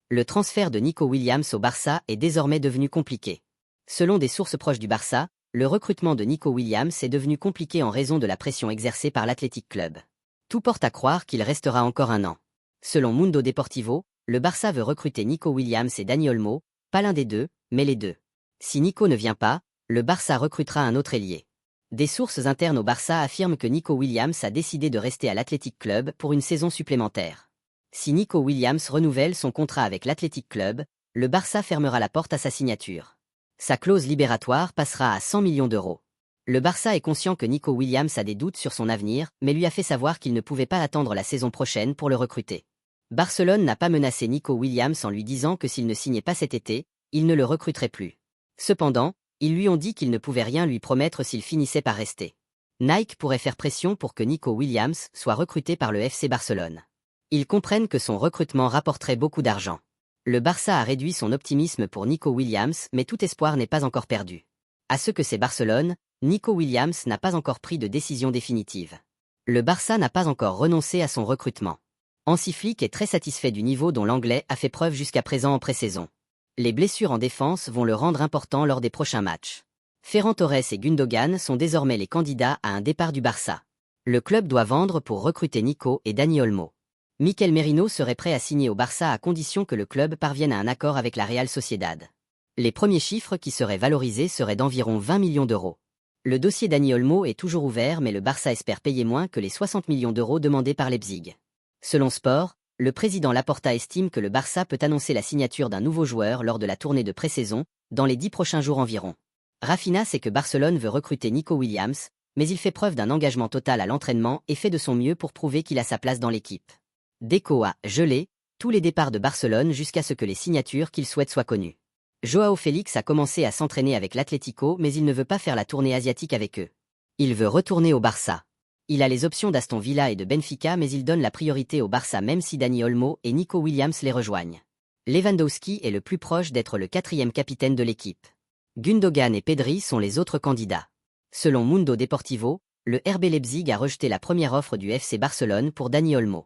Le transfert de Nico Williams au Barça est désormais devenu compliqué. Selon des sources proches du Barça, le recrutement de Nico Williams est devenu compliqué en raison de la pression exercée par l'Athletic Club. Tout porte à croire qu'il restera encore un an. Selon Mundo Deportivo, le Barça veut recruter Nico Williams et Dani Olmo, pas l'un des deux, mais les deux. Si Nico ne vient pas, le Barça recrutera un autre ailier. Des sources internes au Barça affirment que Nico Williams a décidé de rester à l'Athletic Club pour une saison supplémentaire. Si Nico Williams renouvelle son contrat avec l'Athletic Club, le Barça fermera la porte à sa signature. Sa clause libératoire passera à 100 millions d'euros. Le Barça est conscient que Nico Williams a des doutes sur son avenir, mais lui a fait savoir qu'il ne pouvait pas attendre la saison prochaine pour le recruter. Barcelone n'a pas menacé Nico Williams en lui disant que s'il ne signait pas cet été, il ne le recruterait plus. Cependant, ils lui ont dit qu'ils ne pouvaient rien lui promettre s'il finissait par rester. Nike pourrait faire pression pour que Nico Williams soit recruté par le FC Barcelone. Ils comprennent que son recrutement rapporterait beaucoup d'argent. Le Barça a réduit son optimisme pour Nico Williams, mais tout espoir n'est pas encore perdu. À ce que c'est Barcelone, Nico Williams n'a pas encore pris de décision définitive. Le Barça n'a pas encore renoncé à son recrutement. Hansi Flick est très satisfait du niveau dont l'Anglais a fait preuve jusqu'à présent en pré-saison. Les blessures en défense vont le rendre important lors des prochains matchs. Ferran Torres et Gundogan sont désormais les candidats à un départ du Barça. Le club doit vendre pour recruter Nico et Dani Olmo. Mikel Merino serait prêt à signer au Barça à condition que le club parvienne à un accord avec la Real Sociedad. Les premiers chiffres qui seraient valorisés seraient d'environ 20 millions d'euros. Le dossier Dani Olmo est toujours ouvert, mais le Barça espère payer moins que les 60 millions d'euros demandés par Leipzig. Selon Sport, le président Laporta estime que le Barça peut annoncer la signature d'un nouveau joueur lors de la tournée de pré-saison, dans les 10 prochains jours environ. Rafinha sait que Barcelone veut recruter Nico Williams, mais il fait preuve d'un engagement total à l'entraînement et fait de son mieux pour prouver qu'il a sa place dans l'équipe. Deco a gelé tous les départs de Barcelone jusqu'à ce que les signatures qu'il souhaite soient connues. Joao Félix a commencé à s'entraîner avec l'Atlético, mais il ne veut pas faire la tournée asiatique avec eux. Il veut retourner au Barça. Il a les options d'Aston Villa et de Benfica, mais il donne la priorité au Barça même si Dani Olmo et Nico Williams les rejoignent. Lewandowski est le plus proche d'être le 4e capitaine de l'équipe. Gundogan et Pedri sont les autres candidats. Selon Mundo Deportivo, le RB Leipzig a rejeté la première offre du FC Barcelone pour Dani Olmo.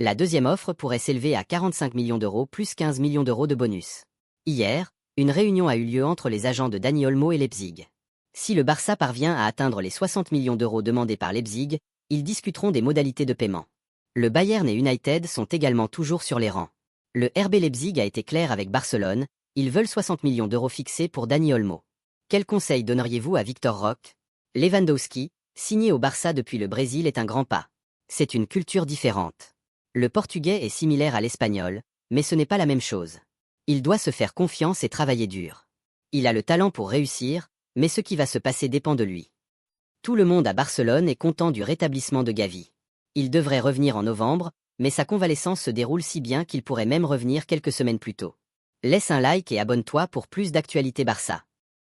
La deuxième offre pourrait s'élever à 45 millions d'euros plus 15 millions d'euros de bonus. Hier, une réunion a eu lieu entre les agents de Dani Olmo et Leipzig. Si le Barça parvient à atteindre les 60 millions d'euros demandés par Leipzig, ils discuteront des modalités de paiement. Le Bayern et United sont également toujours sur les rangs. Le RB Leipzig a été clair avec Barcelone, ils veulent 60 millions d'euros fixés pour Dani Olmo. Quel conseil donneriez-vous à Victor Roque? Lewandowski, signé au Barça depuis le Brésil, est un grand pas. C'est une culture différente. Le portugais est similaire à l'espagnol, mais ce n'est pas la même chose. Il doit se faire confiance et travailler dur. Il a le talent pour réussir, mais ce qui va se passer dépend de lui. Tout le monde à Barcelone est content du rétablissement de Gavi. Il devrait revenir en novembre, mais sa convalescence se déroule si bien qu'il pourrait même revenir quelques semaines plus tôt. Laisse un like et abonne-toi pour plus d'actualités Barça.